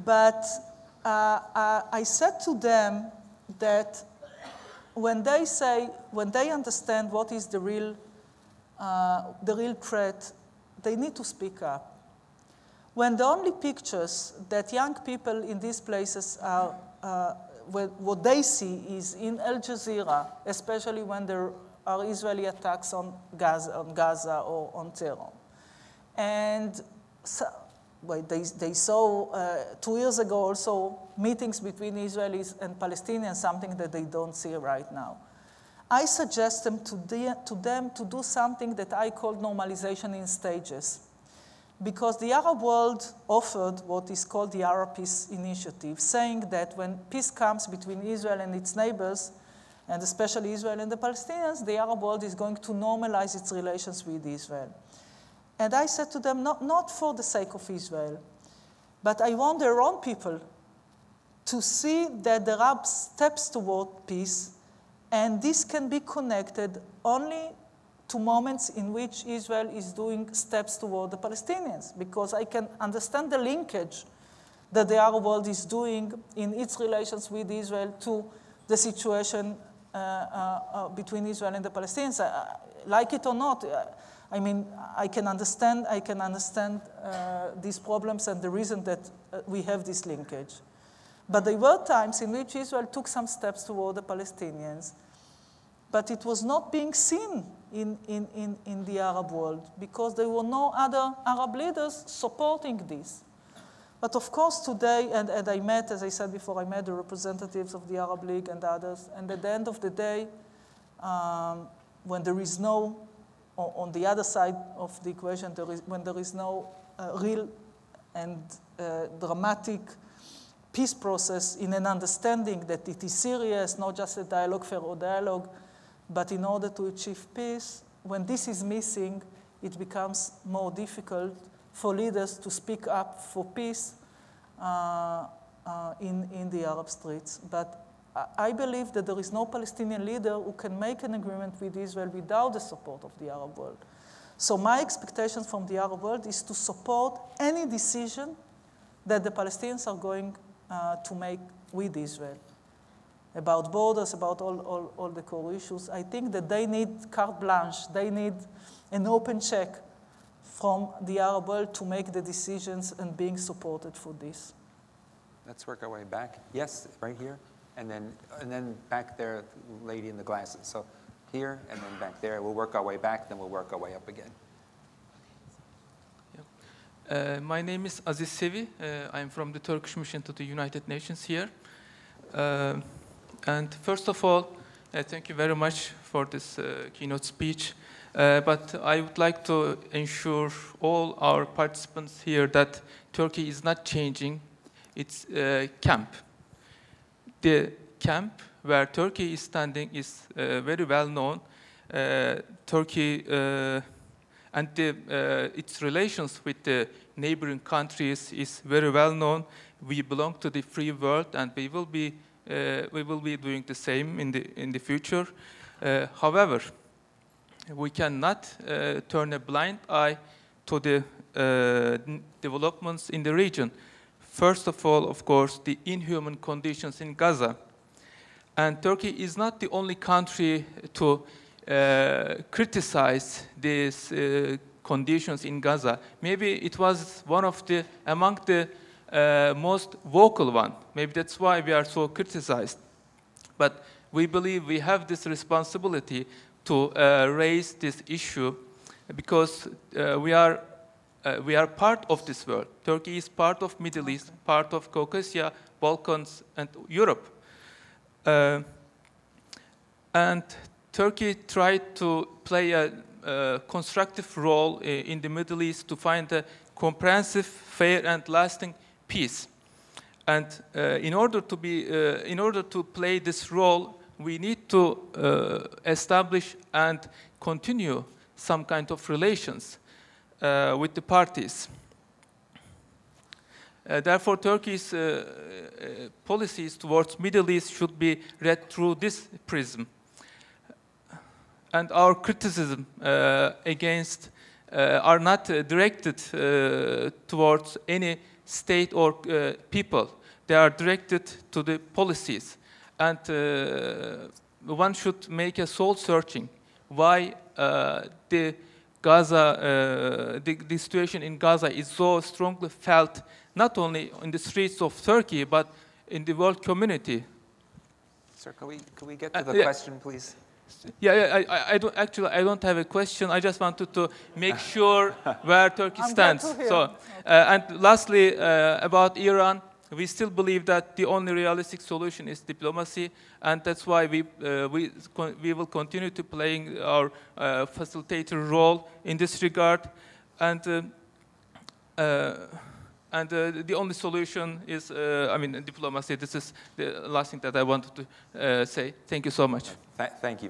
But I said to them that when they understand what is the real threat, they need to speak up. When the only pictures that young people in these places are, what they see is in Al Jazeera, especially when there are Israeli attacks on Gaza or on Tehran. And so, well, they saw 2 years ago also meetings between Israelis and Palestinians, something that they don't see right now. I suggest them to them to do something that I call normalization in stages. Because the Arab world offered what is called the Arab Peace Initiative, saying that when peace comes between Israel and its neighbors, and especially Israel and the Palestinians, the Arab world is going to normalize its relations with Israel. And I said to them, not for the sake of Israel, but I want their own people to see that the Arab steps toward peace, and this can be connected only to moments in which Israel is doing steps toward the Palestinians, because I can understand the linkage that the Arab world is doing in its relations with Israel to the situation between Israel and the Palestinians. Like it or not, I mean, I can understand these problems and the reason that we have this linkage. But there were times in which Israel took some steps toward the Palestinians, but it was not being seen in the Arab world because there were no other Arab leaders supporting this. But of course today, and I met, as I said before, I met the representatives of the Arab League and others, and at the end of the day, when there is no, on the other side of the equation, when there is no real and dramatic peace process in an understanding that it is serious, not just a dialogue for a dialogue, but in order to achieve peace, when this is missing, it becomes more difficult for leaders to speak up for peace in the Arab streets. But I believe that there is no Palestinian leader who can make an agreement with Israel without the support of the Arab world. So my expectation from the Arab world is to support any decision that the Palestinians are going to make with Israel about borders, about all the core issues. I think that they need carte blanche. They need an open check from the Arab world to make the decisions and being supported for this. Let's work our way back. Yes, right here. And then back there, lady in the glasses. So here and then back there. We'll work our way back, then we'll work our way up again. My name is Aziz Sevi. I'm from the Turkish mission to the United Nations here. And first of all, thank you very much for this keynote speech. But I would like to ensure all our participants here that Turkey is not changing its camp. The camp where Turkey is standing is very well known. Turkey and its relations with the neighboring countries is very well known. We belong to the free world, and we will be doing the same in the future. However, we cannot turn a blind eye to the developments in the region. First of all, of course, the inhuman conditions in Gaza. And Turkey is not the only country to criticize these conditions in Gaza. Maybe it was one of the, among the most vocal one. Maybe that's why we are so criticized. But we believe we have this responsibility to raise this issue because we are part of this world. Turkey is part of Middle East, part of Caucasia, Balkans, and Europe. And Turkey tried to play a constructive role in the Middle East to find a comprehensive, fair, and lasting peace. And in order to play this role, we need to establish and continue some kind of relations with the parties. Therefore, Turkey's policies towards Middle East should be read through this prism. And our criticism against are not directed towards any state or people. They are directed to the policies. And one should make a soul searching why the situation in Gaza is so strongly felt, not only in the streets of Turkey, but in the world community. Sir, could we get to the question, please? Yeah, I don't have a question. I just wanted to make sure where Turkey stands. So, and lastly, about Iran, we still believe that the only realistic solution is diplomacy, and that's why we will continue to playing our facilitator role in this regard. And the only solution is, diplomacy. This is the last thing that I wanted to say. Thank you so much. Thank you.